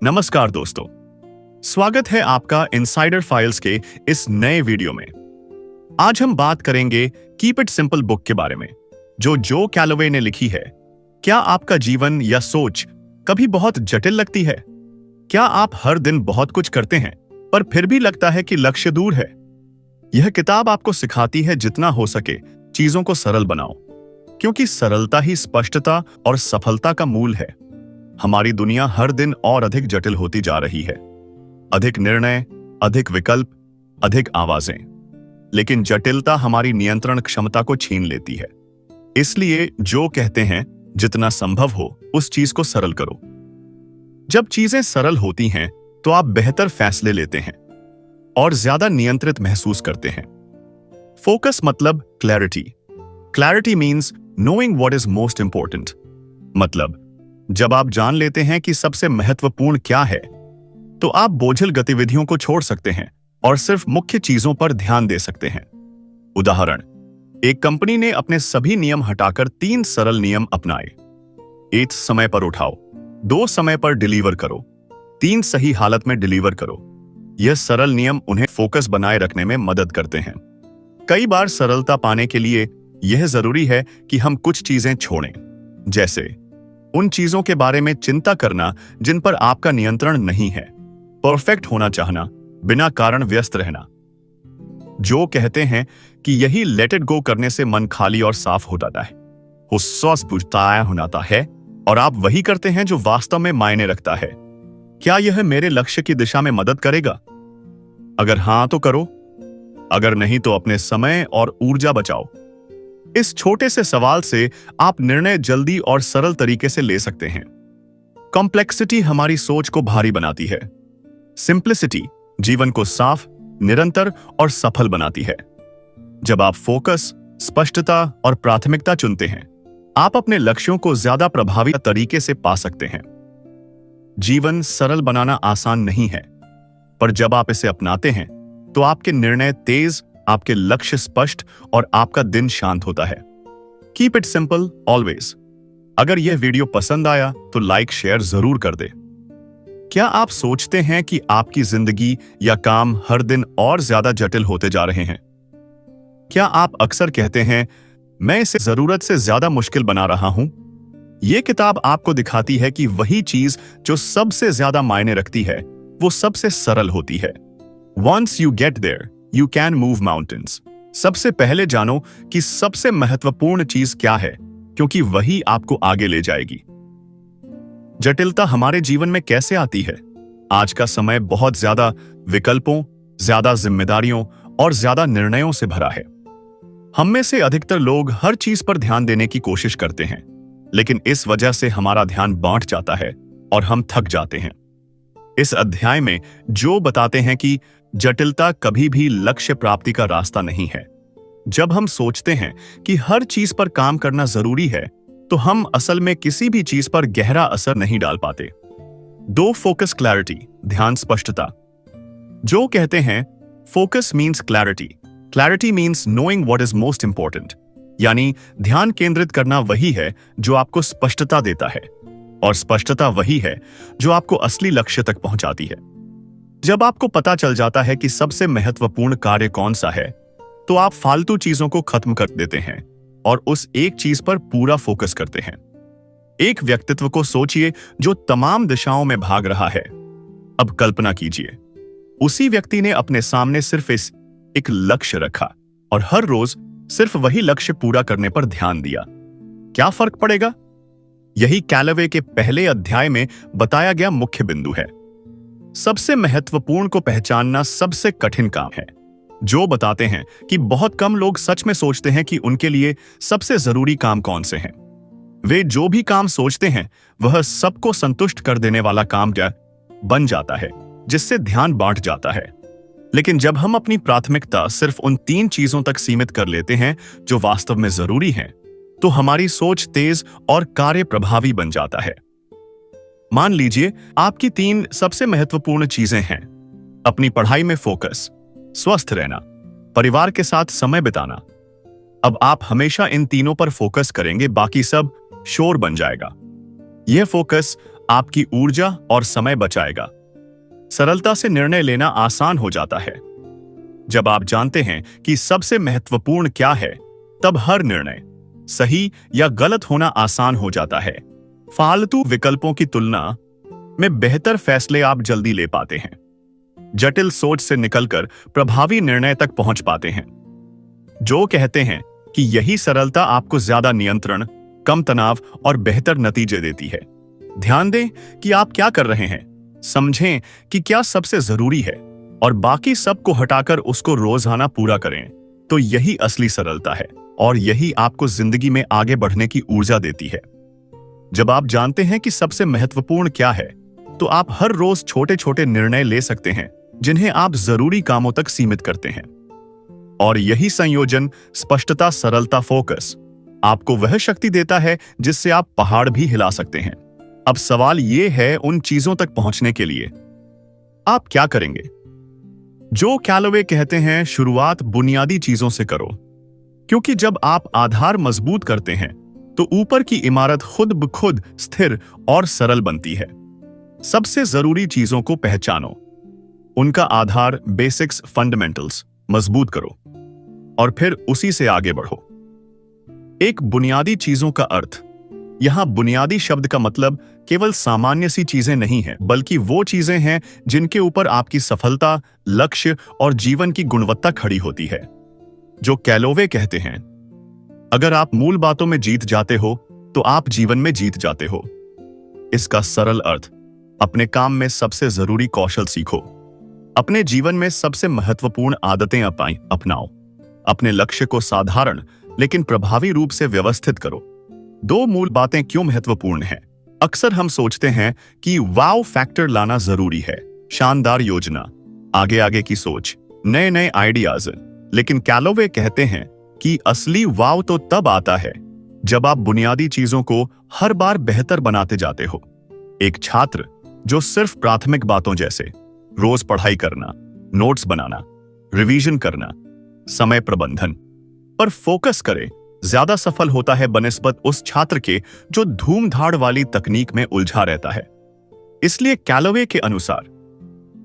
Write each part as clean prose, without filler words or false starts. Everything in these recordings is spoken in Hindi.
नमस्कार दोस्तों, स्वागत है आपका इनसाइडर फाइल्स के इस नए वीडियो में। आज हम बात करेंगे कीप इट सिंपल बुक के बारे में, जो कैलोवे ने लिखी है। क्या आपका जीवन या सोच कभी बहुत जटिल लगती है? क्या आप हर दिन बहुत कुछ करते हैं पर फिर भी लगता है कि लक्ष्य दूर है? यह किताब आपको सिखाती है जितना हो सके चीजों को सरल बनाओ, क्योंकि सरलता ही स्पष्टता और सफलता का मूल है। हमारी दुनिया हर दिन और अधिक जटिल होती जा रही है। अधिक निर्णय, अधिक विकल्प, अधिक आवाजें। लेकिन जटिलता हमारी नियंत्रण क्षमता को छीन लेती है। इसलिए जो कहते हैं जितना संभव हो उस चीज को सरल करो। जब चीजें सरल होती हैं तो आप बेहतर फैसले लेते हैं और ज्यादा नियंत्रित महसूस करते हैं। फोकस मतलब clarity. Clarity means knowing what is most important. मतलब जब आप जान लेते हैं कि सबसे महत्वपूर्ण क्या है, तो आप बोझिल गतिविधियों को छोड़ सकते हैं और सिर्फ मुख्य चीजों पर ध्यान दे सकते हैं। उदाहरण, एक कंपनी ने अपने सभी नियम हटाकर 3 सरल नियम अपनाए। 1 समय पर उठाओ, 2 समय पर डिलीवर करो, 3 सही हालत में डिलीवर करो। यह सरल नियम उन्हें फोकस बनाए रखने में मदद करते हैं। कई बार सरलता पाने के लिए यह जरूरी है कि हम कुछ चीजें छोड़ें, जैसे उन चीजों के बारे में चिंता करना जिन पर आपका नियंत्रण नहीं है, परफेक्ट होना चाहना, बिना कारण व्यस्त रहना। जो कहते हैं कि यही लेट इट गो करने से मन खाली और साफ हो जाता है, हुस्स बुझाया होता है, और आप वही करते हैं जो वास्तव में मायने रखता है। क्या यह मेरे लक्ष्य की दिशा में मदद करेगा? अगर हां तो करो, अगर नहीं तो अपने समय और ऊर्जा बचाओ। इस छोटे से सवाल से आप निर्णय जल्दी और सरल तरीके से ले सकते हैं। कॉम्प्लेक्सिटी हमारी सोच को भारी बनाती है। सिंप्लिसिटी जीवन को साफ, निरंतर और सफल बनाती है। जब आप फोकस, स्पष्टता और प्राथमिकता चुनते हैं, आप अपने लक्ष्यों को ज्यादा प्रभावी तरीके से पा सकते हैं। जीवन सरल बनाना आसान नहीं है, पर जब आप इसे अपनाते हैं तो आपके निर्णय तेज, आपके लक्ष्य स्पष्ट और आपका दिन शांत होता है। Keep it simple always. अगर यह वीडियो पसंद आया तो लाइक शेयर जरूर कर दे। क्या आप सोचते हैं कि आपकी जिंदगी या काम हर दिन और ज्यादा जटिल होते जा रहे हैं? क्या आप अक्सर कहते हैं, मैं इसे जरूरत से ज्यादा मुश्किल बना रहा हूं? यह किताब आपको दिखाती है कि वही चीज जो सबसे ज्यादा मायने रखती है, वो सबसे सरल होती है। Once you get there, You can move mountains। सबसे पहले जानो कि सबसे महत्वपूर्ण चीज क्या है, क्योंकि वही आपको आगे ले जाएगी। जटिलता हमारे जीवन में कैसे आती है? आज का समय बहुत ज्यादा विकल्पों, ज्यादा जिम्मेदारियों और ज्यादा निर्णयों से भरा है। हम में से अधिकतर लोग हर चीज पर ध्यान देने की कोशिश करते हैं, लेकिन इस वजह से हमारा ध्यान बांट जाता है और हम थक जाते हैं। इस अध्याय में जो बताते हैं कि जटिलता कभी भी लक्ष्य प्राप्ति का रास्ता नहीं है। जब हम सोचते हैं कि हर चीज पर काम करना जरूरी है, तो हम असल में किसी भी चीज पर गहरा असर नहीं डाल पाते। 2 फोकस क्लैरिटी, ध्यान स्पष्टता। जो कहते हैं focus means clarity, clarity means knowing what is most important. यानी ध्यान केंद्रित करना वही है जो आपको स्पष्टता देता है, और स्पष्टता वही है जो आपको असली लक्ष्य तक पहुंचाती है। जब आपको पता चल जाता है कि सबसे महत्वपूर्ण कार्य कौन सा है, तो आप फालतू चीजों को खत्म कर देते हैं और उस एक चीज पर पूरा फोकस करते हैं। एक व्यक्तित्व को सोचिए जो तमाम दिशाओं में भाग रहा है। अब कल्पना कीजिए, उसी व्यक्ति ने अपने सामने सिर्फ एक लक्ष्य रखा और हर रोज सिर्फ वही लक्ष्य पूरा करने पर ध्यान दिया। क्या फर्क पड़ेगा? यही कैलोवे के पहले अध्याय में बताया गया मुख्य बिंदु है। सबसे महत्वपूर्ण को पहचानना सबसे कठिन काम है। जो बताते हैं कि बहुत कम लोग सच में सोचते हैं कि उनके लिए सबसे जरूरी काम कौन से हैं। वे जो भी काम सोचते हैं वह सबको संतुष्ट कर देने वाला काम बन जाता है, जिससे ध्यान बांट जाता है। लेकिन जब हम अपनी प्राथमिकता सिर्फ उन 3 चीजों तक सीमित कर लेते हैं जो वास्तव में जरूरी हैं, तो हमारी सोच तेज और कार्य प्रभावी बन जाता है। मान लीजिए आपकी 3 सबसे महत्वपूर्ण चीजें हैं: अपनी पढ़ाई में फोकस, स्वस्थ रहना, परिवार के साथ समय बिताना। अब आप हमेशा इन तीनों पर फोकस करेंगे, बाकी सब शोर बन जाएगा। यह फोकस आपकी ऊर्जा और समय बचाएगा। सरलता से निर्णय लेना आसान हो जाता है। जब आप जानते हैं कि सबसे महत्वपूर्ण क्या है, तब हर निर्णय सही या गलत होना आसान हो जाता है। फालतू विकल्पों की तुलना में बेहतर फैसले आप जल्दी ले पाते हैं। जटिल सोच से निकलकर प्रभावी निर्णय तक पहुंच पाते हैं। जो कहते हैं कि यही सरलता आपको ज्यादा नियंत्रण, कम तनाव और बेहतर नतीजे देती है। ध्यान दें कि आप क्या कर रहे हैं, समझें कि क्या सबसे जरूरी है और बाकी सबको हटाकर उसको रोजाना पूरा करें। तो यही असली सरलता है और यही आपको जिंदगी में आगे बढ़ने की ऊर्जा देती है। जब आप जानते हैं कि सबसे महत्वपूर्ण क्या है, तो आप हर रोज छोटे छोटे निर्णय ले सकते हैं जिन्हें आप जरूरी कामों तक सीमित करते हैं। और यही संयोजन, स्पष्टता, सरलता, फोकस, आपको वह शक्ति देता है जिससे आप पहाड़ भी हिला सकते हैं। अब सवाल यह है, उन चीजों तक पहुंचने के लिए आप क्या करेंगे? जो कैलोवे कहते हैं, शुरुआत बुनियादी चीजों से करो, क्योंकि जब आप आधार मजबूत करते हैं तो ऊपर की इमारत खुद ब खुद स्थिर और सरल बनती है। सबसे जरूरी चीजों को पहचानो, उनका आधार, बेसिक्स, फंडामेंटल्स मजबूत करो और फिर उसी से आगे बढ़ो। एक बुनियादी चीजों का अर्थ, यहां बुनियादी शब्द का मतलब केवल सामान्य सी चीजें नहीं है, बल्कि वो चीजें हैं जिनके ऊपर आपकी सफलता, लक्ष्य और जीवन की गुणवत्ता खड़ी होती है। जो कैलोवे कहते हैं, अगर आप मूल बातों में जीत जाते हो तो आप जीवन में जीत जाते हो। इसका सरल अर्थ, अपने काम में सबसे जरूरी कौशल सीखो, अपने जीवन में सबसे महत्वपूर्ण आदतें अपनाओ, अपने लक्ष्य को साधारण लेकिन प्रभावी रूप से व्यवस्थित करो। दो मूल बातें क्यों महत्वपूर्ण हैं? अक्सर हम सोचते हैं कि वाव फैक्टर लाना जरूरी है, शानदार योजना, आगे आगे की सोच, नए नए आइडियाज, लेकिन कैलोवे कहते हैं कि असली वाव तो तब आता है जब आप बुनियादी चीजों को हर बार बेहतर बनाते जाते हो। एक छात्र जो सिर्फ प्राथमिक बातों जैसे रोज पढ़ाई करना, नोट्स बनाना, रिवीजन करना, समय प्रबंधन पर फोकस करे, ज्यादा सफल होता है बनिस्बत उस छात्र के जो धूम-धाड़ वाली तकनीक में उलझा रहता है। इसलिए कैलोवे के अनुसार,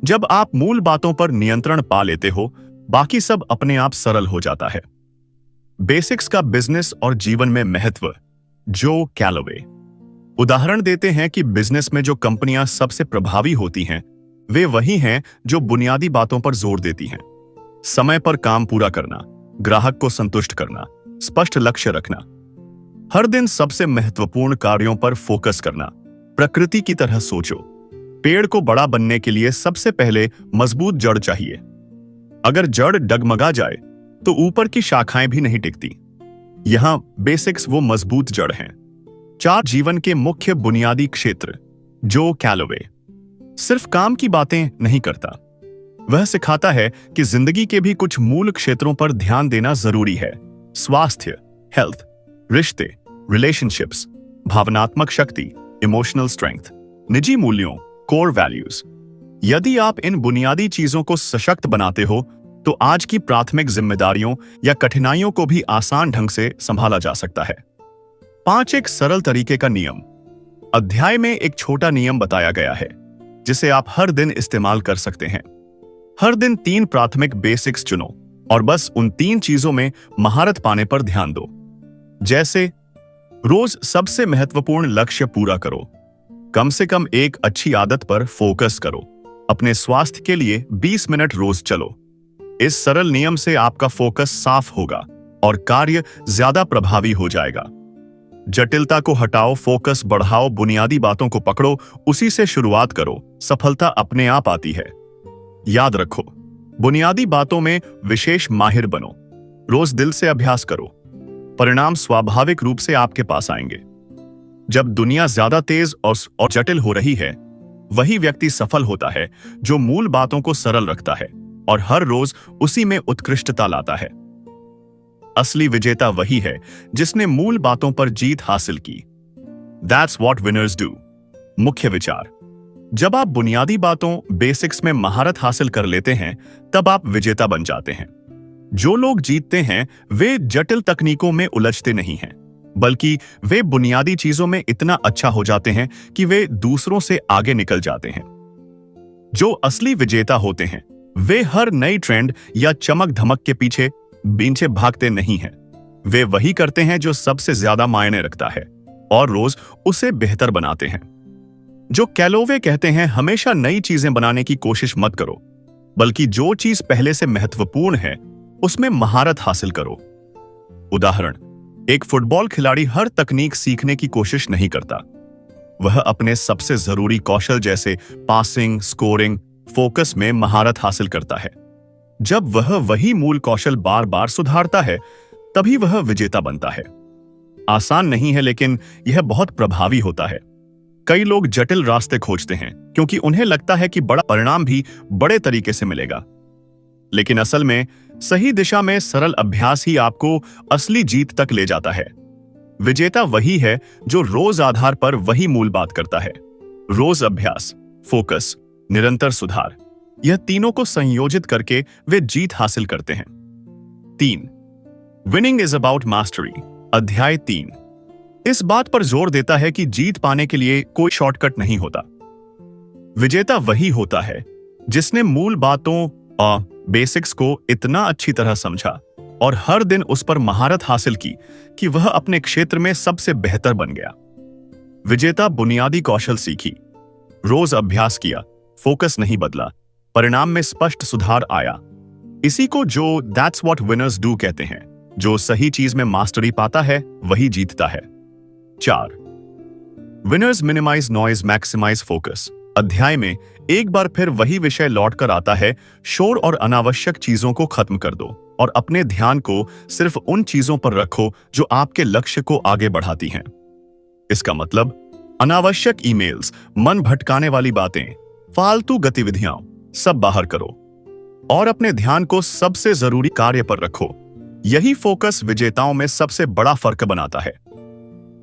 जब आप मूल बातों पर नियंत्रण पा लेते हो, बाकी सब अपने आप सरल हो जाता है। बेसिक्स का बिजनेस और जीवन में महत्व। जो कैलोवे उदाहरण देते हैं कि बिजनेस में जो कंपनियां सबसे प्रभावी होती हैं, वे वही हैं जो बुनियादी बातों पर जोर देती हैं। समय पर काम पूरा करना, ग्राहक को संतुष्ट करना, स्पष्ट लक्ष्य रखना, हर दिन सबसे महत्वपूर्ण कार्यों पर फोकस करना। प्रकृति की तरह सोचो, पेड़ को बड़ा बनने के लिए सबसे पहले मजबूत जड़ चाहिए। अगर जड़ डगमगा जाए तो ऊपर की शाखाएं भी नहीं टिकती। यहां बेसिक्स वो मजबूत जड़ हैं। 4 जीवन के मुख्य बुनियादी क्षेत्र। जो कैलोवे सिर्फ काम की बातें नहीं करता, वह सिखाता है कि जिंदगी के भी कुछ मूल क्षेत्रों पर ध्यान देना जरूरी है। स्वास्थ्य, हेल्थ, रिश्ते, रिलेशनशिप्स, भावनात्मक शक्ति, इमोशनल स्ट्रेंथ, निजी मूल्यों, कोर वैल्यूज। यदि आप इन बुनियादी चीजों को सशक्त बनाते हो तो आज की प्राथमिक जिम्मेदारियों या कठिनाइयों को भी आसान ढंग से संभाला जा सकता है। 5 एक सरल तरीके का नियम। अध्याय में एक छोटा नियम बताया गया है जिसे आप हर दिन इस्तेमाल कर सकते हैं। हर दिन 3 प्राथमिक बेसिक्स चुनो और बस उन 3 चीजों में महारत पाने पर ध्यान दो। जैसे, रोज सबसे महत्वपूर्ण लक्ष्य पूरा करो, कम से कम एक अच्छी आदत पर फोकस करो, अपने स्वास्थ्य के लिए 20 मिनट रोज चलो। इस सरल नियम से आपका फोकस साफ होगा और कार्य ज्यादा प्रभावी हो जाएगा। जटिलता को हटाओ, फोकस बढ़ाओ, बुनियादी बातों को पकड़ो, उसी से शुरुआत करो, सफलता अपने आप आती है। याद रखो, बुनियादी बातों में विशेष माहिर बनो, रोज दिल से अभ्यास करो, परिणाम स्वाभाविक रूप से आपके पास आएंगे। जब दुनिया ज्यादा तेज और जटिल हो रही है, वही व्यक्ति सफल होता है जो मूल बातों को सरल रखता है और हर रोज उसी में उत्कृष्टता लाता है। असली विजेता वही है जिसने मूल बातों पर जीत हासिल की। That's what winners do। मुख्य विचार। जब आप बुनियादी बातों, बेसिक्स में महारत हासिल कर लेते हैं, तब आप विजेता बन जाते हैं। जो लोग जीतते हैं वे जटिल तकनीकों में उलझते नहीं हैं, बल्कि वे बुनियादी चीजों में इतना अच्छा हो जाते हैं कि वे दूसरों से आगे निकल जाते हैं। जो असली विजेता होते हैं वे हर नई ट्रेंड या चमक धमक के पीछे भागते नहीं हैं। वे वही करते हैं जो सबसे ज्यादा मायने रखता है और रोज उसे बेहतर बनाते हैं। जो कैलोवे कहते हैं, हमेशा नई चीजें बनाने की कोशिश मत करो, बल्कि जो चीज पहले से महत्वपूर्ण है उसमें महारत हासिल करो। उदाहरण, एक फुटबॉल खिलाड़ी हर तकनीक सीखने की कोशिश नहीं करता। वह अपने सबसे जरूरी कौशल जैसे पासिंग, स्कोरिंग, फोकस में महारत हासिल करता है। जब वह वही मूल कौशल बार बार सुधारता है तभी वह विजेता बनता है। आसान नहीं है, लेकिन यह बहुत प्रभावी होता है। कई लोग जटिल रास्ते खोजते हैं क्योंकि उन्हें लगता है कि बड़ा परिणाम भी बड़े तरीके से मिलेगा, लेकिन असल में सही दिशा में सरल अभ्यास ही आपको असली जीत तक ले जाता है। विजेता वही है जो रोज आधार पर वही मूल बात करता है। रोज अभ्यास, फोकस, निरंतर सुधार, यह तीनों को संयोजित करके वे जीत हासिल करते हैं। 3. Winning is about mastery. अध्याय 3 इस बात पर जोर देता है कि जीत पाने के लिए कोई शॉर्टकट नहीं होता। विजेता वही होता है जिसने मूल बातों बेसिक्स को इतना अच्छी तरह समझा और हर दिन उस पर महारत हासिल की कि वह अपने क्षेत्र में सबसे बेहतर बन गया। विजेता बुनियादी कौशल सीखी, रोज अभ्यास किया, फोकस नहीं बदला, परिणाम में स्पष्ट सुधार आया। इसी को जो दैट्स व्हाट विनर्स डू कहते हैं। जो सही चीज में मास्टरी पाता है वही जीतता है। 4. Winners minimise noise, maximise focus. अध्याय में एक बार फिर वही विषय लौटकर आता है। शोर और अनावश्यक चीजों को खत्म कर दो और अपने ध्यान को सिर्फ उन चीजों पर रखो जो आपके लक्ष्य को आगे बढ़ाती हैं। इसका मतलब अनावश्यक ईमेल्स, मन भटकाने वाली बातें, फालतू गतिविधियां सब बाहर करो और अपने ध्यान को सबसे जरूरी कार्य पर रखो। यही फोकस विजेताओं में सबसे बड़ा फर्क बनाता है।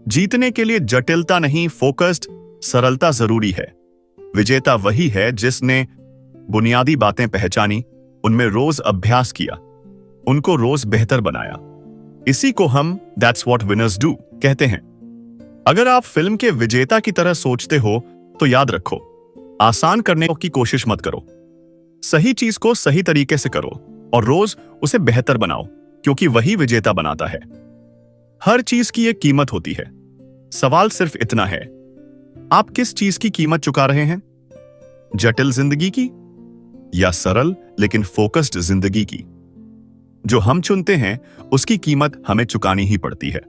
जीतने के लिए जटिलता नहीं, फोकस्ड सरलता जरूरी है। विजेता वही है जिसने बुनियादी बातें पहचानी, उनमें रोज अभ्यास किया, उनको रोज बेहतर बनाया। इसी को हम दैट्स व्हाट विनर्स डू कहते हैं। अगर आप फिल्म के विजेता की तरह सोचते हो तो याद रखो, आसान करने की कोशिश मत करो। सही चीज को सही तरीके से करो और रोज उसे बेहतर बनाओ, क्योंकि वही विजेता बनाता है। हर चीज की एक कीमत होती है। सवाल सिर्फ इतना है, आप किस चीज की कीमत चुका रहे हैं? जटिल जिंदगी की या सरल लेकिन फोकस्ड जिंदगी की? जो हम चुनते हैं उसकी कीमत हमें चुकानी ही पड़ती है।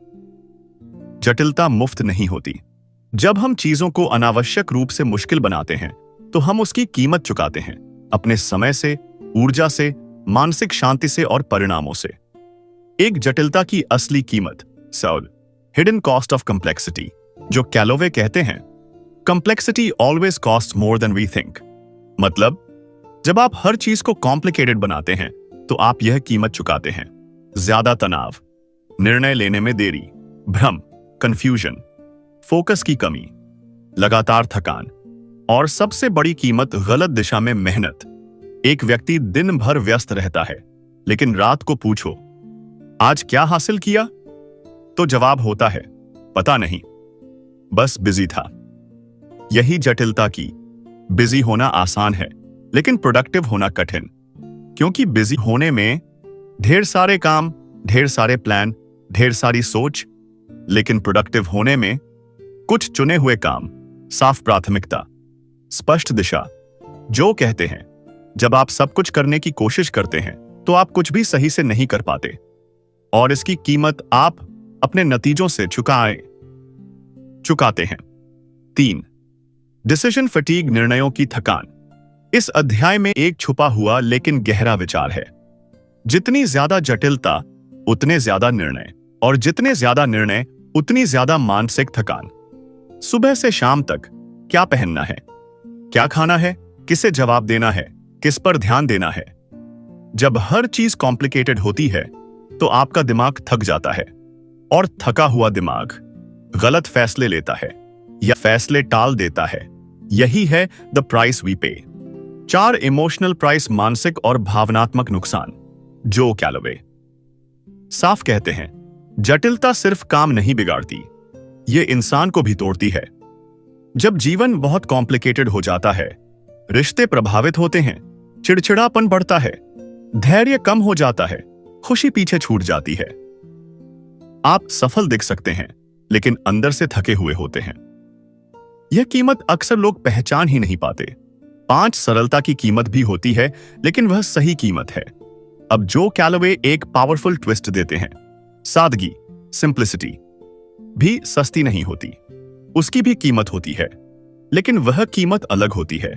जटिलता मुफ्त नहीं होती। जब हम चीजों को अनावश्यक रूप से मुश्किल बनाते हैं तो हम उसकी कीमत चुकाते हैं, अपने समय से, ऊर्जा से, मानसिक शांति से और परिणामों से। एक जटिलता की असली कीमत, soul hidden cost of complexity, जो कैलोवे कहते हैं, complexity always cost more than we think. मतलब जब आप हर चीज को कॉम्प्लिकेटेड बनाते हैं तो आप यह कीमत चुकाते हैं। ज्यादा तनाव, निर्णय लेने में देरी, भ्रम, कंफ्यूजन, फोकस की कमी, लगातार थकान और सबसे बड़ी कीमत गलत दिशा में मेहनत। एक व्यक्ति दिन भर व्यस्त रहता है, लेकिन रात को पूछो आज क्या हासिल किया, तो जवाब होता है पता नहीं, बस बिजी था। यही जटिलता की, बिजी होना आसान है लेकिन प्रोडक्टिव होना कठिन, क्योंकि बिजी होने में ढेर सारे काम, ढेर सारे प्लान, ढेर सारी सोच, लेकिन प्रोडक्टिव होने में कुछ चुने हुए काम, साफ प्राथमिकता, स्पष्ट दिशा। जो कहते हैं जब आप सब कुछ करने की कोशिश करते हैं तो आप कुछ भी सही से नहीं कर पाते, और इसकी कीमत आप अपने नतीजों से चुकाते हैं। 3. डिसीजन फटीग, निर्णयों की थकान। इस अध्याय में एक छुपा हुआ लेकिन गहरा विचार है। जितनी ज्यादा जटिलता उतने ज्यादा निर्णय, और जितने ज्यादा निर्णय उतनी ज्यादा मानसिक थकान। सुबह से शाम तक क्या पहनना है, क्या खाना है, किसे जवाब देना है, किस पर ध्यान देना है। जब हर चीज कॉम्प्लिकेटेड होती है तो आपका दिमाग थक जाता है, और थका हुआ दिमाग गलत फैसले लेता है या फैसले टाल देता है। यही है द प्राइस वी पे। 4 इमोशनल प्राइस, मानसिक और भावनात्मक नुकसान। जो कैलोवे साफ कहते हैं, जटिलता सिर्फ काम नहीं बिगाड़ती, ये इंसान को भी तोड़ती है। जब जीवन बहुत कॉम्प्लिकेटेड हो जाता है, रिश्ते प्रभावित होते हैं, चिड़चिड़ापन बढ़ता है, धैर्य कम हो जाता है, खुशी पीछे छूट जाती है। आप सफल दिख सकते हैं, लेकिन अंदर से थके हुए होते हैं। यह कीमत अक्सर लोग पहचान ही नहीं पाते। 5 सरलता की कीमत भी होती है, लेकिन वह सही कीमत है। अब जो कैलोवे एक पावरफुल ट्विस्ट देते हैं। सादगी, सिंप्लिसिटी भी सस्ती नहीं होती, उसकी भी कीमत होती है, लेकिन वह कीमत अलग होती है।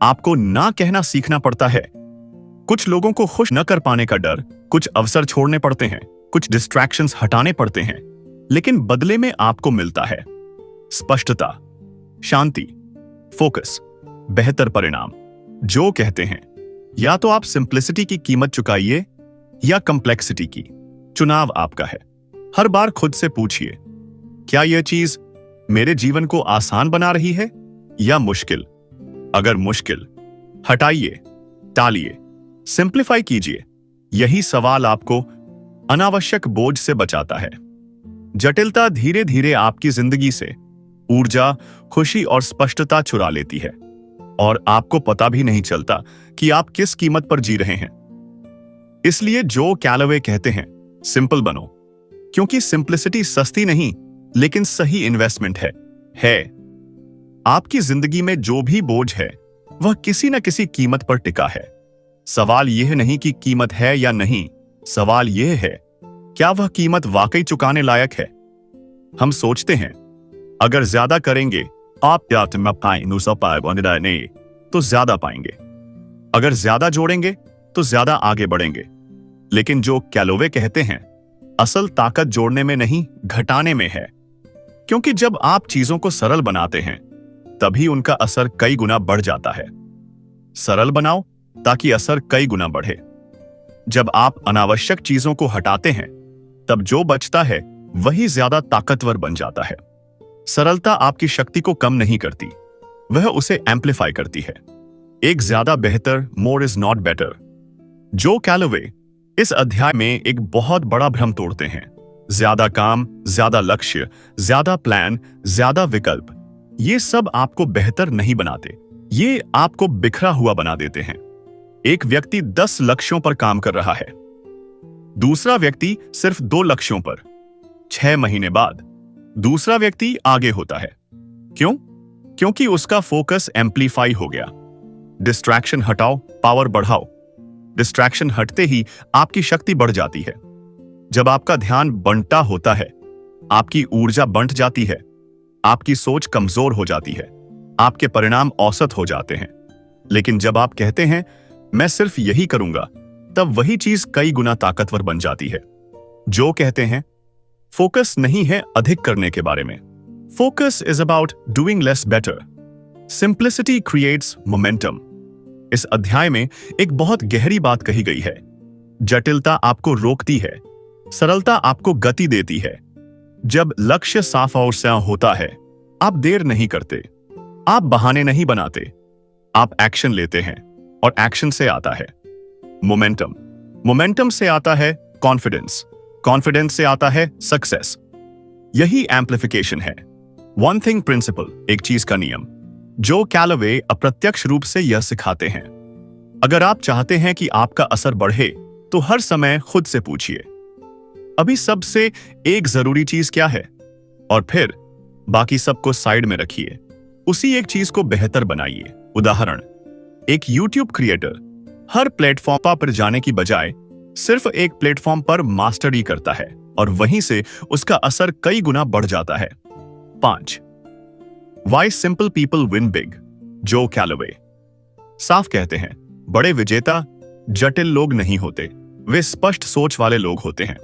आपको ना कहना सीखना पड़ता है। कुछ लोगों को खुश न कर पाने का डर, कुछ अवसर छोड़ने पड़ते हैं, कुछ डिस्ट्रैक्शंस हटाने पड़ते हैं, लेकिन बदले में आपको मिलता है स्पष्टता, शांति, फोकस, बेहतर परिणाम। जो कहते हैं, या तो आप सिंप्लिसिटी की कीमत चुकाइए या कॉम्प्लेक्सिटी की। चुनाव आपका है। हर बार खुद से पूछिए, क्या यह चीज मेरे जीवन को आसान बना रही है या मुश्किल? अगर मुश्किल, हटाइए, टालिए, सिंप्लीफाई कीजिए। यही सवाल आपको अनावश्यक बोझ से बचाता है। जटिलता धीरे धीरे आपकी जिंदगी से ऊर्जा, खुशी और स्पष्टता चुरा लेती है, और आपको पता भी नहीं चलता कि आप किस कीमत पर जी रहे हैं। इसलिए जो कैलोवे कहते हैं, सिंपल बनो, क्योंकि सिंप्लिसिटी सस्ती नहीं, लेकिन सही इन्वेस्टमेंट है। आपकी जिंदगी में जो भी बोझ है, वह किसी न किसी कीमत पर टिका है। सवाल यह नहीं कि कीमत है या नहीं, सवाल यह है, क्या वह कीमत वाकई चुकाने लायक है? हम सोचते हैं, अगर ज्यादा करेंगे आप तो ज्यादा पाएंगे, अगर ज्यादा जोड़ेंगे तो ज्यादा आगे बढ़ेंगे। लेकिन जो कैलोवे कहते हैं, असल ताकत जोड़ने में नहीं, घटाने में है। क्योंकि जब आप चीजों को सरल बनाते हैं, तभी उनका असर कई गुना बढ़ जाता है। सरल बनाओ ताकि असर कई गुना बढ़े। जब आप अनावश्यक चीजों को हटाते हैं, तब जो बचता है वही ज्यादा ताकतवर बन जाता है। सरलता आपकी शक्ति को कम नहीं करती, वह उसे एम्पलीफाई करती है। एक ज्यादा बेहतर, मोर इज नॉट बेटर। जो कैलोवे इस अध्याय में एक बहुत बड़ा भ्रम तोड़ते हैं। ज्यादा काम, ज्यादा लक्ष्य, ज्यादा प्लान, ज्यादा विकल्प, ये सब आपको बेहतर नहीं बनाते, ये आपको बिखरा हुआ बना देते हैं। एक व्यक्ति 10 लक्ष्यों पर काम कर रहा है, दूसरा व्यक्ति सिर्फ 2 लक्ष्यों पर। 6 महीने बाद दूसरा व्यक्ति आगे होता है। क्यों? क्योंकि उसका फोकस एम्पलीफाई हो गया। डिस्ट्रैक्शन हटाओ, पावर बढ़ाओ। डिस्ट्रैक्शन हटते ही आपकी शक्ति बढ़ जाती है। जब आपका ध्यान बंटा होता है, आपकी ऊर्जा बंट जाती है, आपकी सोच कमजोर हो जाती है, आपके परिणाम औसत हो जाते हैं। लेकिन जब आप कहते हैं, मैं सिर्फ यही करूंगा, तब वही चीज कई गुना ताकतवर बन जाती है। जो कहते हैं, फोकस नहीं है अधिक करने के बारे में, focus is about doing less better. Simplicity creates momentum. इस अध्याय में एक बहुत गहरी बात कही गई है। जटिलता आपको रोकती है, सरलता आपको गति देती है। जब लक्ष्य साफ और स्पष्ट होता है, आप देर नहीं करते, आप बहाने नहीं बनाते, आप एक्शन लेते हैं, और एक्शन से आता है मोमेंटम। मोमेंटम से आता है कॉन्फिडेंस, कॉन्फिडेंस से आता है सक्सेस। यही एम्प्लीफिकेशन है। वन थिंग प्रिंसिपल, एक चीज का नियम। जो कैलोवे अप्रत्यक्ष रूप से यह सिखाते हैं। अगर आप चाहते हैं कि आपका असर बढ़े, तो हर समय खुद से पूछिए, अभी सबसे एक जरूरी चीज क्या है? और फिर बाकी सबको साइड में रखिए, उसी एक चीज को बेहतर बनाइए। उदाहरण, एक यूट्यूब क्रिएटर हर प्लेटफॉर्म पर जाने की बजाय सिर्फ एक प्लेटफॉर्म पर मास्टरी करता है, और वहीं से उसका असर कई गुना बढ़ जाता है। 5. Why simple people win big? जो कैलोवे साफ कहते हैं, बड़े विजेता जटिल लोग नहीं होते, वे स्पष्ट सोच वाले लोग होते हैं।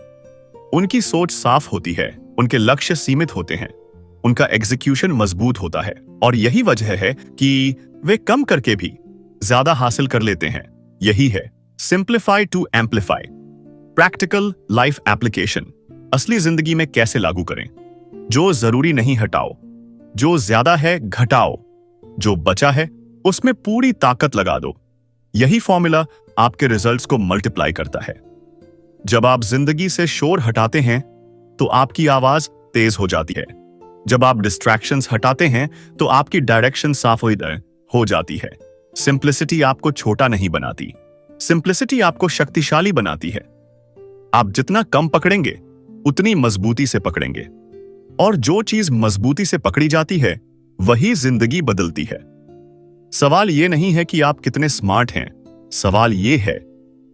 उनकी सोच साफ होती है, उनके लक्ष्य सीमित होते हैं, उनका एग्जीक्यूशन मजबूत होता है, और यही वजह है कि वे कम करके भी ज्यादा हासिल कर लेते हैं। यही है simplify to amplify. Practical life application. असली जिंदगी में कैसे लागू करें? जो जरूरी नहीं हटाओ, जो ज्यादा है घटाओ, जो बचा है उसमें पूरी ताकत लगा दो। यही फॉर्मूला आपके रिजल्ट्स को मल्टीप्लाई करता है। जब आप जिंदगी से शोर हटाते हैं, तो आपकी आवाज तेज हो जाती है। जब आप डिस्ट्रैक्शंस हटाते हैं तो आपकी डायरेक्शन साफ हो जाती है। सिंप्लिसिटी आपको छोटा नहीं बनाती, सिंप्लिसिटी आपको शक्तिशाली बनाती है। आप जितना कम पकड़ेंगे उतनी मजबूती से पकड़ेंगे, और जो चीज मजबूती से पकड़ी जाती है वही जिंदगी बदलती है। सवाल यह नहीं है कि आप कितने स्मार्ट हैं, सवाल यह है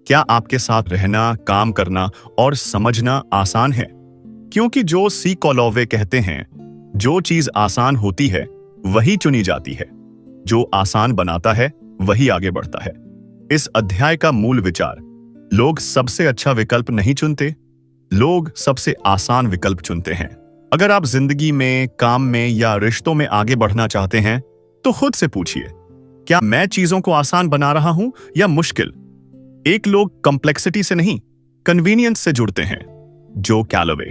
क्या आपके साथ रहना, काम करना और समझना आसान है। क्योंकि जो सी कॉलोवे कहते हैं, जो चीज आसान होती है वही चुनी जाती है, जो आसान बनाता है वही आगे बढ़ता है। इस अध्याय का मूल विचार, लोग सबसे अच्छा विकल्प नहीं चुनते, लोग सबसे आसान विकल्प चुनते हैं। अगर आप जिंदगी में, काम में या रिश्तों में आगे बढ़ना चाहते हैं तो खुद से पूछिए, क्या मैं चीजों को आसान बना रहा हूं या मुश्किल। एक लोग कॉम्प्लेक्सिटी से नहीं, कन्वीनियंस से जुड़ते हैं। जो कैलोवे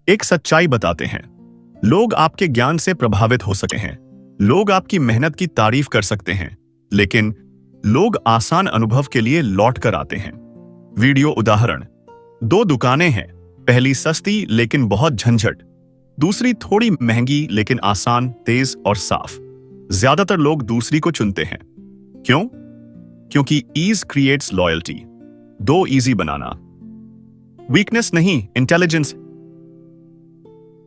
एक सच्चाई बताते हैं, लोग आपके ज्ञान से प्रभावित हो सके हैं, लोग आपकी मेहनत की तारीफ कर सकते हैं, लेकिन लोग आसान अनुभव के लिए लौट कर आते हैं। वीडियो उदाहरण, 2 दुकानें हैं, पहली सस्ती लेकिन बहुत झंझट, दूसरी थोड़ी महंगी लेकिन आसान, तेज और साफ। ज्यादातर लोग दूसरी को चुनते हैं। क्यों? क्योंकि ईज क्रिएट्स लॉयल्टी। 2 इजी बनाना, वीकनेस नहीं, इंटेलिजेंस।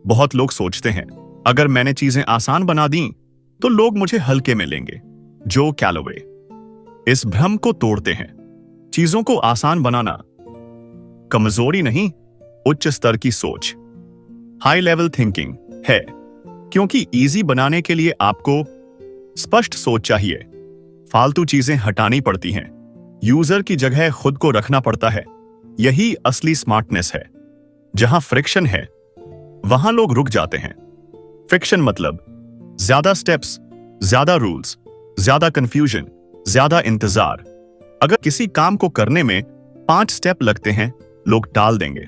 बहुत लोग सोचते हैं अगर मैंने चीजें आसान बना दी तो लोग मुझे हल्के में लेंगे। जो कैलोवे इस भ्रम को तोड़ते हैं। चीजों को आसान बनाना कमजोरी नहीं, उच्च स्तर की सोच, हाई लेवल थिंकिंग है। क्योंकि इजी बनाने के लिए आपको स्पष्ट सोच चाहिए, फालतू चीजें हटानी पड़ती हैं, यूजर की जगह खुद को रखना पड़ता है। यही असली स्मार्टनेस है। जहां फ्रिक्शन है वहां लोग रुक जाते हैं। फ्रिक्शन मतलब ज्यादा स्टेप्स, ज्यादा रूल्स, ज्यादा कंफ्यूजन, ज्यादा इंतजार। अगर किसी काम को करने में 5 स्टेप लगते हैं, लोग टाल देंगे।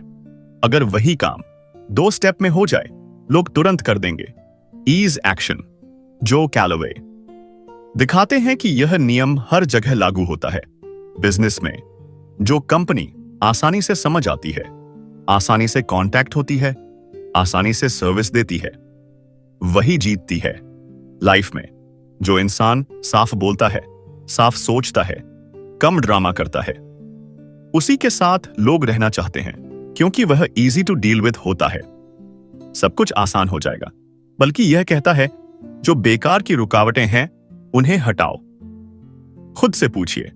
अगर वही काम 2 स्टेप में हो जाए, लोग तुरंत कर देंगे। Ease action. जो कैलोवे दिखाते हैं कि यह नियम हर जगह लागू होता है। बिजनेस में जो कंपनी आसानी से समझ आती है, आसानी से कांटेक्ट होती है, आसानी से सर्विस देती है, वही जीतती है। लाइफ में जो इंसान साफ बोलता है, साफ सोचता है, कम ड्रामा करता है, उसी के साथ लोग रहना चाहते हैं, क्योंकि वह इजी टू डील विद होता है। सब कुछ आसान हो जाएगा, बल्कि यह कहता है जो बेकार की रुकावटें हैं उन्हें हटाओ। खुद से पूछिए,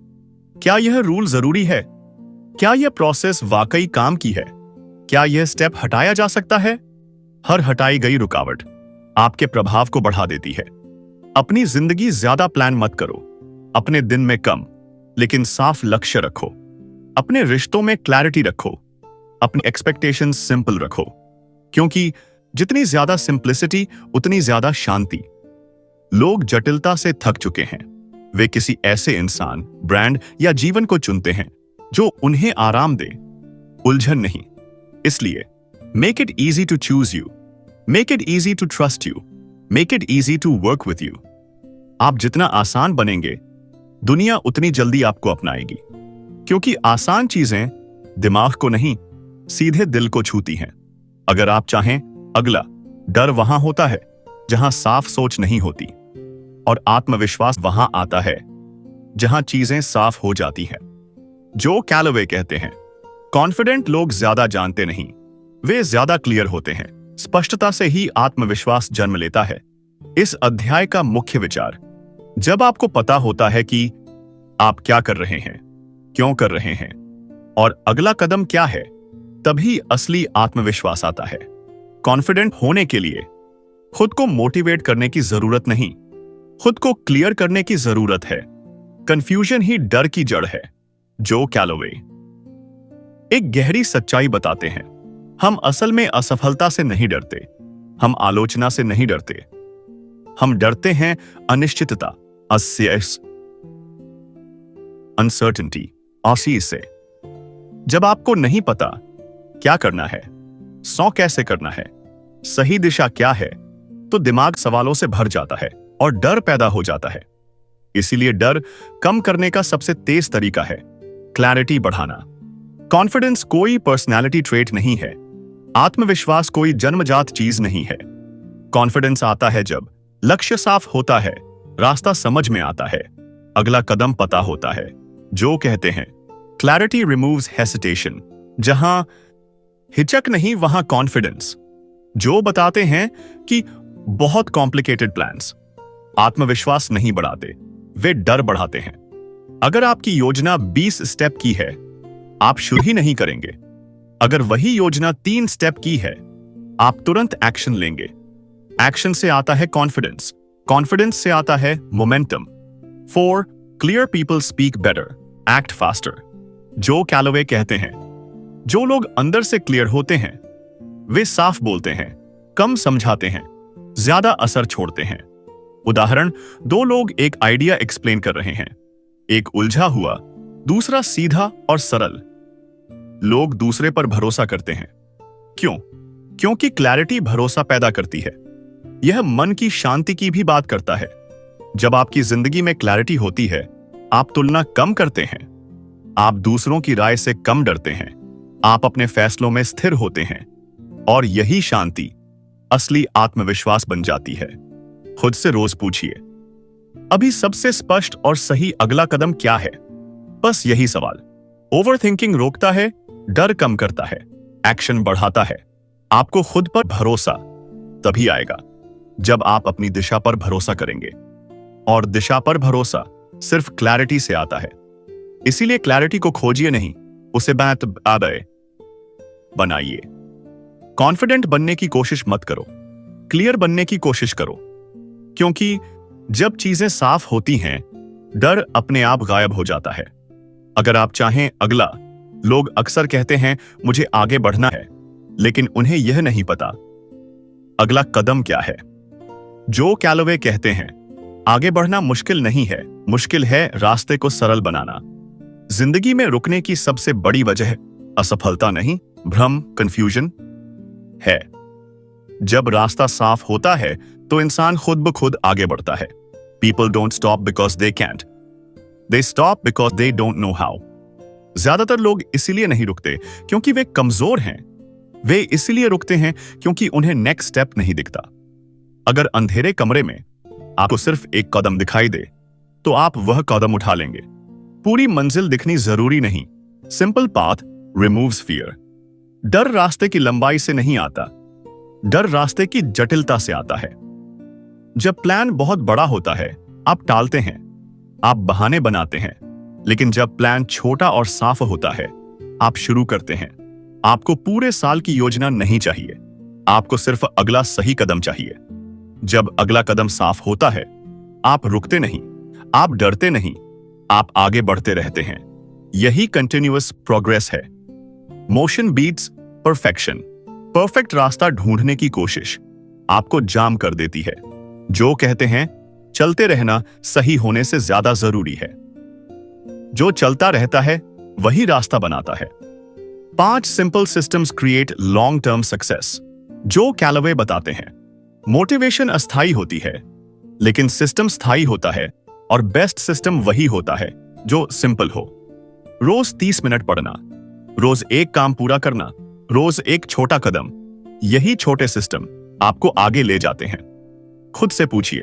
क्या यह रूल जरूरी है? क्या यह प्रोसेस वाकई काम की है? क्या यह स्टेप हटाया जा सकता है? हर हटाई गई रुकावट आपके प्रभाव को बढ़ा देती है। अपनी जिंदगी ज्यादा प्लान मत करो, अपने दिन में कम लेकिन साफ लक्ष्य रखो। अपने रिश्तों में क्लैरिटी रखो, अपनी एक्सपेक्टेशंस सिंपल रखो, क्योंकि जितनी ज्यादा सिंप्लिसिटी उतनी ज्यादा शांति। लोग जटिलता से थक चुके हैं। वे किसी ऐसे इंसान, ब्रांड या जीवन को चुनते हैं जो उन्हें आराम दे, उलझन नहीं। इसलिए make it easy to choose you, make it easy to trust you, make it easy to work with you. आप जितना आसान बनेंगे, दुनिया उतनी जल्दी आपको अपनाएगी, क्योंकि आसान चीजें दिमाग को नहीं, सीधे दिल को छूती हैं। अगर आप चाहें, अगला डर वहां होता है जहां साफ सोच नहीं होती, और आत्मविश्वास वहां आता है जहां चीजें साफ हो जाती हैं। जो कैलोवे कहते हैं, कॉन्फिडेंट लोग ज्यादा जानते नहीं, वे ज्यादा क्लियर होते हैं। स्पष्टता से ही आत्मविश्वास जन्म लेता है। इस अध्याय का मुख्य विचार, जब आपको पता होता है कि आप क्या कर रहे हैं, क्यों कर रहे हैं और अगला कदम क्या है, तभी असली आत्मविश्वास आता है। कॉन्फिडेंट होने के लिए खुद को मोटिवेट करने की जरूरत नहीं, खुद को क्लियर करने की जरूरत है। कंफ्यूजन ही डर की जड़ है। जो कैलोवे एक गहरी सच्चाई बताते हैं, हम असल में असफलता से नहीं डरते, हम आलोचना से नहीं डरते, हम डरते हैं अनिश्चितता, अनसर्टेनिटी, आशीष से। जब आपको नहीं पता क्या करना है, कैसे करना है, सही दिशा क्या है, तो दिमाग सवालों से भर जाता है और डर पैदा हो जाता है। इसीलिए डर कम करने का सबसे तेज तरीका है क्लैरिटी बढ़ाना। कॉन्फिडेंस कोई पर्सनैलिटी ट्रेट नहीं है, आत्मविश्वास कोई जन्मजात चीज नहीं है। कॉन्फिडेंस आता है जब लक्ष्य साफ होता है, रास्ता समझ में आता है, अगला कदम पता होता है। जो कहते हैं क्लैरिटी रिमूव्स हेसिटेशन, जहां हिचक नहीं वहां कॉन्फिडेंस। जो बताते हैं कि बहुत कॉम्प्लिकेटेड प्लान्स आत्मविश्वास नहीं बढ़ाते, वे डर बढ़ाते हैं। अगर आपकी योजना 20 स्टेप की है, आप शुरू ही नहीं करेंगे। अगर वही योजना 3 स्टेप की है, आप तुरंत एक्शन लेंगे। एक्शन से आता है कॉन्फिडेंस, कॉन्फिडेंस से आता है momentum. 4 clear people speak better, act faster. जो कैलोवे कहते हैं, जो लोग अंदर से क्लियर होते हैं, वे साफ बोलते हैं, कम समझाते हैं, ज्यादा असर छोड़ते हैं। उदाहरण, 2 लोग एक आइडिया एक्सप्लेन कर रहे हैं, एक उलझा हुआ, दूसरा सीधा और सरल। लोग दूसरे पर भरोसा करते हैं। क्यों? क्योंकि क्लैरिटी भरोसा पैदा करती है। यह मन की शांति की भी बात करता है। जब आपकी जिंदगी में क्लैरिटी होती है, आप तुलना कम करते हैं, आप दूसरों की राय से कम डरते हैं, आप अपने फैसलों में स्थिर होते हैं, और यही शांति असली आत्मविश्वास बन जाती है। खुद से रोज पूछिए, अभी सबसे स्पष्ट और सही अगला कदम क्या है? बस यही सवाल। ओवरथिंकिंग रोकता है, डर कम करता है, एक्शन बढ़ाता है। आपको खुद पर भरोसा तभी आएगा जब आप अपनी दिशा पर भरोसा करेंगे, और दिशा पर भरोसा सिर्फ क्लैरिटी से आता है। इसीलिए क्लैरिटी को खोजिए नहीं, उसे बात बनाइए। कॉन्फिडेंट बनने की कोशिश मत करो, क्लियर बनने की कोशिश करो। क्योंकि जब चीजें साफ होती हैं, डर अपने आप गायब हो जाता है। अगर आप चाहें अगला, लोग अक्सर कहते हैं मुझे आगे बढ़ना है, लेकिन उन्हें यह नहीं पता अगला कदम क्या है। जो कैलोवे कहते हैं, आगे बढ़ना मुश्किल नहीं है, मुश्किल है रास्ते को सरल बनाना। जिंदगी में रुकने की सबसे बड़ी वजह असफलता नहीं, भ्रम, कंफ्यूजन है। जब रास्ता साफ होता है तो इंसान खुद ब खुद आगे बढ़ता है। People don't stop because they can't. They stop because they don't know how. ज्यादातर लोग इसीलिए नहीं रुकते क्योंकि वे कमजोर हैं। वे इसीलिए रुकते हैं क्योंकि उन्हें नेक्स्ट स्टेप नहीं दिखता। अगर अंधेरे कमरे में आपको सिर्फ एक कदम दिखाई दे, तो आप वह कदम उठा लेंगे। पूरी मंजिल दिखनी जरूरी नहीं। Simple path removes fear. डर रास्ते की लंबाई से नहीं आता, डर रास्ते की जटिलता से आता है। जब प्लान बहुत बड़ा होता है, आप टालते हैं, आप बहाने बनाते हैं। लेकिन जब प्लान छोटा और साफ होता है, आप शुरू करते हैं। आपको पूरे साल की योजना नहीं चाहिए, आपको सिर्फ अगला सही कदम चाहिए। जब अगला कदम साफ होता है, आप रुकते नहीं, आप डरते नहीं, आप आगे बढ़ते रहते हैं। यही कंटिन्यूअस प्रोग्रेस है। Motion beats perfection. परफेक्ट रास्ता ढूंढने की कोशिश आपको जाम कर देती है। जो कहते हैं चलते रहना सही होने से ज्यादा जरूरी है। जो चलता रहता है वही रास्ता बनाता है। 5 simple systems create long term success. जो कैलोवे बताते हैं, मोटिवेशन अस्थायी होती है, लेकिन सिस्टम स्थायी होता है, और बेस्ट सिस्टम वही होता है जो सिंपल हो। रोज 30 मिनट पढ़ना, रोज एक काम पूरा करना, रोज एक छोटा कदम। यही छोटे सिस्टम आपको आगे ले जाते हैं। खुद से पूछिए,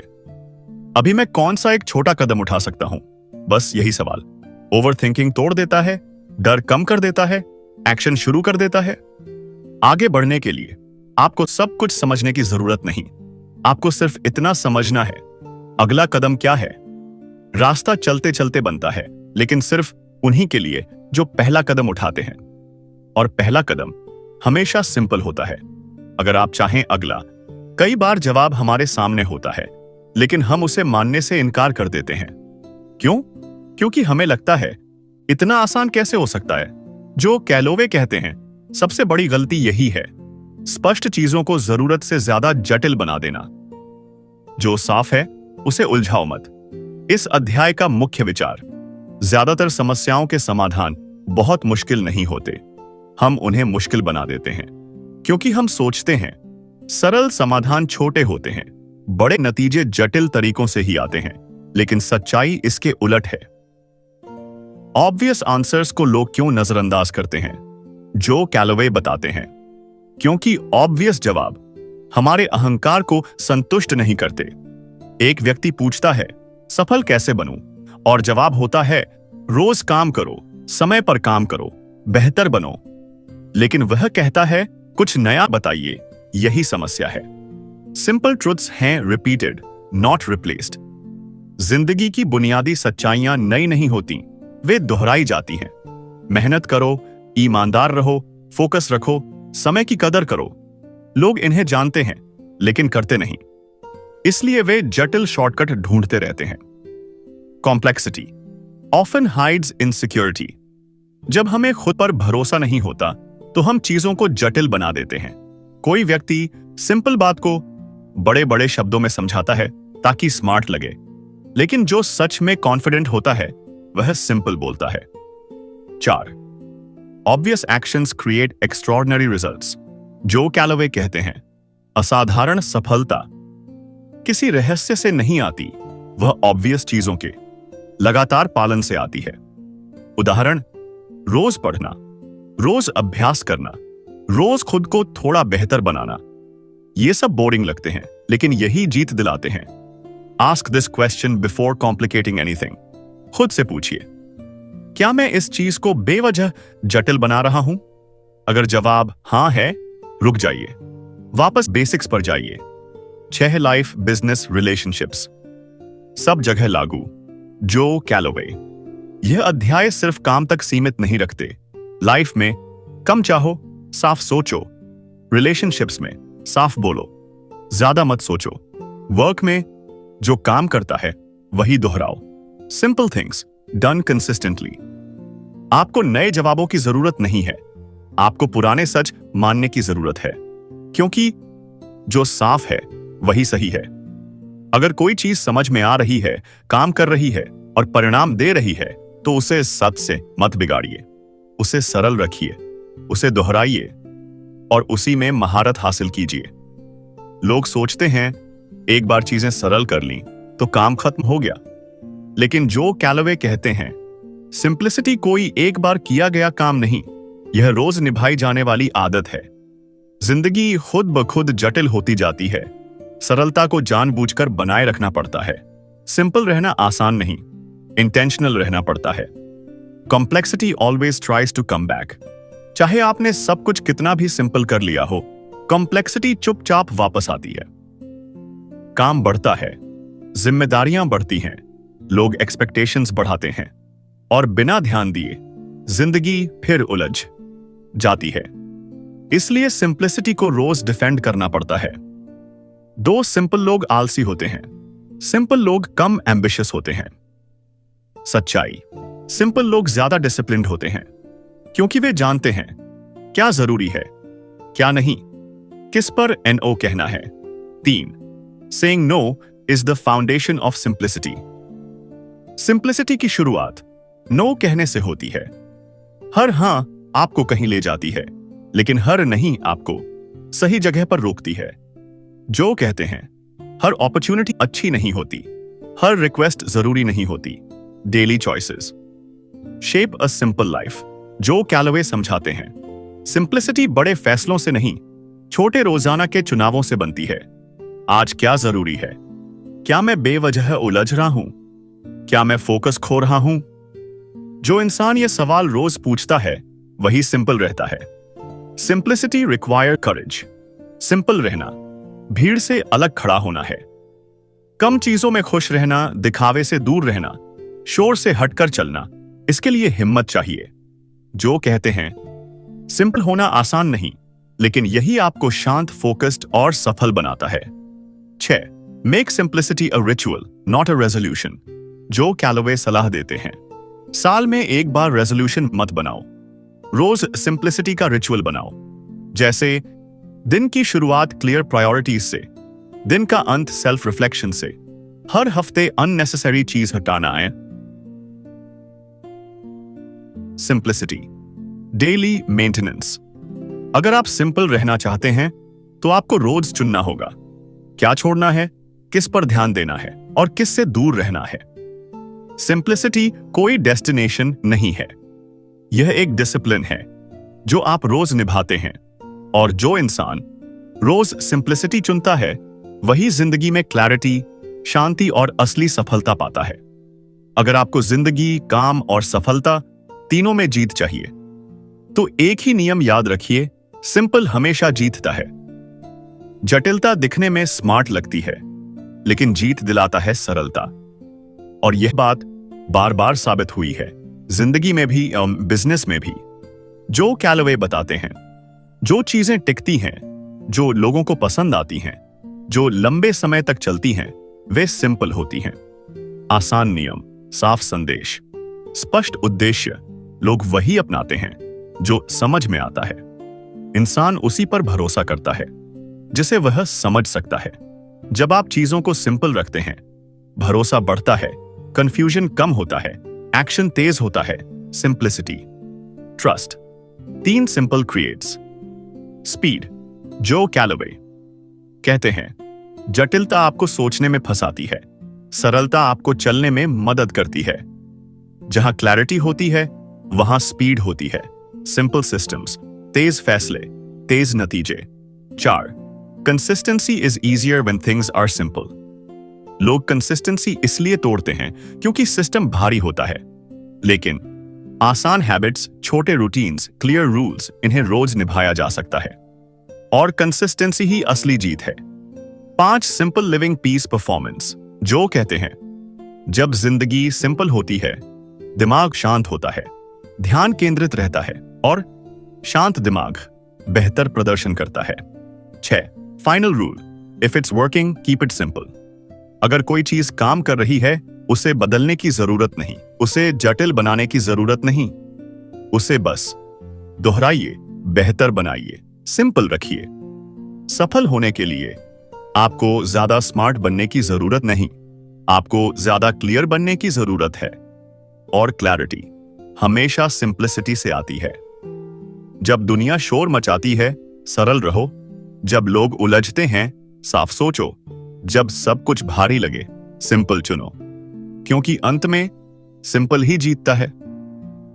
अभी मैं कौन सा एक छोटा कदम उठा सकता हूं? बस यही सवाल ओवरथिंकिंग तोड़ देता है, डर कम कर देता है, एक्शन शुरू कर देता है। आगे बढ़ने के लिए आपको सब कुछ समझने की जरूरत नहीं, आपको सिर्फ इतना समझना है अगला कदम क्या है। रास्ता चलते चलते बनता है, लेकिन सिर्फ उन्हीं के लिए जो पहला कदम उठाते हैं। और पहला कदम हमेशा सिंपल होता है। अगर आप चाहें अगला, कई बार जवाब हमारे सामने होता है, लेकिन हम उसे मानने से इनकार कर देते हैं। क्यों? क्योंकि हमें लगता है इतना आसान कैसे हो सकता है। जो कैलोवे कहते हैं, सबसे बड़ी गलती यही है, स्पष्ट चीजों को जरूरत से ज्यादा जटिल बना देना। जो साफ है उसे उलझाओ मत। इस अध्याय का मुख्य विचार, ज्यादातर समस्याओं के समाधान बहुत मुश्किल नहीं होते, हम उन्हें मुश्किल बना देते हैं। क्योंकि हम सोचते हैं सरल समाधान छोटे होते हैं, बड़े नतीजे जटिल तरीकों से ही आते हैं, लेकिन सच्चाई इसके उलट है। ऑब्वियस आंसर्स को लोग क्यों नजरअंदाज करते हैं? जो कैलोवे बताते हैं, क्योंकि ऑब्वियस जवाब हमारे अहंकार को संतुष्ट नहीं करते। एक व्यक्ति पूछता है, सफल कैसे बनूं? और जवाब होता है, रोज काम करो, समय पर काम करो, बेहतर बनो। लेकिन वह कहता है, कुछ नया बताइए। यही समस्या है। सिंपल ट्रुथ्स हैं रिपीटेड, नॉट रिप्लेस्ड। जिंदगी की बुनियादी सच्चाइयां नई नहीं होती, वे दोहराई जाती हैं। मेहनत करो, ईमानदार रहो, फोकस रखो, समय की कदर करो। लोग इन्हें जानते हैं लेकिन करते नहीं, इसलिए वे जटिल शॉर्टकट ढूंढते रहते हैं। Complexity often hides insecurity. जब हमें खुद पर भरोसा नहीं होता तो हम चीजों को जटिल बना देते हैं। कोई व्यक्ति सिंपल बात को बड़े बड़े शब्दों में समझाता है ताकि स्मार्ट लगे, लेकिन जो सच में कॉन्फिडेंट होता है वह सिंपल बोलता है। 4. Obvious actions create extraordinary results. जो कैलोवे कहते हैं, असाधारण सफलता किसी रहस्य से नहीं आती, वह ऑब्वियस चीजों के लगातार पालन से आती है। उदाहरण, रोज पढ़ना, रोज अभ्यास करना, रोज खुद को थोड़ा बेहतर बनाना। ये सब बोरिंग लगते हैं, लेकिन यही जीत दिलाते हैं। Ask this question before complicating anything. खुद से पूछिए, क्या मैं इस चीज को बेवजह जटिल बना रहा हूं? अगर जवाब हां है, रुक जाइए, वापस बेसिक्स पर जाइए। 6 लाइफ, बिजनेस, रिलेशनशिप्स, सब जगह लागू। जो कैलोवे। यह अध्याय सिर्फ काम तक सीमित नहीं रखते। लाइफ में कम चाहो, साफ सोचो। रिलेशनशिप्स में साफ बोलो, ज्यादा मत सोचो। वर्क में जो काम करता है वही दोहराओ। Simple things done consistently. आपको नए जवाबों की जरूरत नहीं है, आपको पुराने सच मानने की जरूरत है, क्योंकि जो साफ है वही सही है। अगर कोई चीज समझ में आ रही है, काम कर रही है और परिणाम दे रही है, तो उसे सच से मत बिगाड़िए। उसे सरल रखिए, उसे दोहराइए और उसी में महारत हासिल कीजिए। लोग सोचते हैं एक बार चीजें सरल कर लीं तो काम खत्म हो गया, लेकिन जो कैलोवे कहते हैं, सिंप्लिसिटी कोई एक बार किया गया काम नहीं, यह रोज निभाई जाने वाली आदत है। जिंदगी खुद ब खुद जटिल होती जाती है, सरलता को जानबूझकर बनाए रखना पड़ता है। सिंपल रहना आसान नहीं, इंटेंशनल रहना पड़ता है। Complexity always tries to come back. चाहे आपने सब कुछ कितना भी सिंपल कर लिया हो, कॉम्प्लेक्सिटी चुपचाप वापस आती है। काम बढ़ता है, जिम्मेदारियां बढ़ती हैं, लोग एक्सपेक्टेशंस बढ़ाते हैं और बिना ध्यान दिए जिंदगी फिर उलझ जाती है। इसलिए सिंप्लिसिटी को रोज डिफेंड करना पड़ता है। 2 सिंपल लोग आलसी होते हैं, सिंपल लोग कम एम्बिशियस होते हैं। सच्चाई, सिंपल लोग ज्यादा डिसिप्लिन्ड होते हैं, क्योंकि वे जानते हैं क्या जरूरी है, क्या नहीं, किस पर NO कहना है। 3. Saying no is the foundation of simplicity. Simplicity की शुरुआत नो कहने से होती है। हर हां आपको कहीं ले जाती है, लेकिन हर नहीं आपको सही जगह पर रोकती है। जो कहते हैं, हर अपॉर्चुनिटी अच्छी नहीं होती, हर रिक्वेस्ट जरूरी नहीं होती। Daily choices shape a simple life. जो कैलोवे समझाते हैं, सिंप्लिसिटी बड़े फैसलों से नहीं, छोटे रोजाना के चुनावों से बनती है। आज क्या जरूरी है? क्या मैं बेवजह उलझ रहा हूं? क्या मैं फोकस खो रहा हूं? जो इंसान यह सवाल रोज पूछता है वही सिंपल रहता है। सिंप्लिसिटी रिक्वायर करेज। सिंपल रहना भीड़ से अलग खड़ा होना है। कम चीजों में खुश रहना, दिखावे से दूर रहना, शोर से हटकर चलना, इसके लिए हिम्मत चाहिए। जो कहते हैं, सिंपल होना आसान नहीं, लेकिन यही आपको शांत, फोकस्ड और सफल बनाता है। 6. Make simplicity a ritual, not a resolution. जो कैलोवे सलाह देते हैं, साल में एक बार रेजोल्यूशन मत बनाओ, रोज सिंप्लिसिटी का रिचुअल बनाओ। जैसे दिन की शुरुआत क्लियर प्रायोरिटीज से, दिन का अंत सेल्फ रिफ्लेक्शन से, हर हफ्ते अननेसेसरी चीज हटाना है। Simplicity daily maintenance. अगर आप सिंपल रहना चाहते हैं तो आपको रोज चुनना होगा, क्या छोड़ना है, किस पर ध्यान देना है और किस से दूर रहना है। सिंप्लिसिटी कोई डेस्टिनेशन नहीं है, यह एक डिसिप्लिन है जो आप रोज निभाते हैं। और जो इंसान रोज सिंप्लिसिटी चुनता है वही जिंदगी में क्लैरिटी, शांति और असली सफलता पाता है। अगर आपको जिंदगी, काम और सफलता तीनों में जीत चाहिए तो एक ही नियम याद रखिए, सिंपल हमेशा जीतता है। जटिलता दिखने में स्मार्ट लगती है लेकिन जीत दिलाता है सरलता। और यह बात बार बार साबित हुई है, जिंदगी में भी, बिजनेस में भी। जो कैलोवे बताते हैं, जो चीजें टिकती हैं, जो लोगों को पसंद आती हैं, जो लंबे समय तक चलती हैं, वे सिंपल होती हैं। आसान नियम, साफ संदेश, स्पष्ट उद्देश्य, लोग वही अपनाते हैं जो समझ में आता है। इंसान उसी पर भरोसा करता है जिसे वह समझ सकता है। जब आप चीजों को सिंपल रखते हैं, भरोसा बढ़ता है, कंफ्यूजन कम होता है, एक्शन तेज होता है। Simplicity, trust. 3 simple creates speed. जो कैलोवे कहते हैं, जटिलता आपको सोचने में फंसाती है, सरलता आपको चलने में मदद करती है। जहां क्लैरिटी होती है वहां स्पीड होती है। सिंपल सिस्टम्स, तेज फैसले, तेज नतीजे। 4, consistency is easier when things are simple. लोग कंसिस्टेंसी इसलिए तोड़ते हैं क्योंकि सिस्टम भारी होता है, लेकिन आसान हैबिट्स, छोटे रूटीन्स, क्लियर रूल्स, इन्हें रोज निभाया जा सकता है। और कंसिस्टेंसी ही असली जीत है। 5 सिंपल लिविंग पीस परफॉर्मेंस। जो कहते हैं, जब जिंदगी सिंपल होती है दिमाग शांत होता है, ध्यान केंद्रित रहता है और शांत दिमाग बेहतर प्रदर्शन करता है। 6, final rule, if it's working keep it simple. अगर कोई चीज काम कर रही है उसे बदलने की जरूरत नहीं, उसे जटिल बनाने की जरूरत नहीं, उसे बस दोहराइए, बेहतर बनाइए, सिंपल रखिए। सफल होने के लिए आपको ज्यादा स्मार्ट बनने की जरूरत नहीं, आपको ज्यादा क्लियर बनने की जरूरत है। और क्लैरिटी हमेशा सिंप्लिसिटी से आती है। जब दुनिया शोर मचाती है, सरल रहो। जब लोग उलझते हैं, साफ सोचो। जब सब कुछ भारी लगे, सिंपल चुनो, क्योंकि अंत में सिंपल ही जीतता है।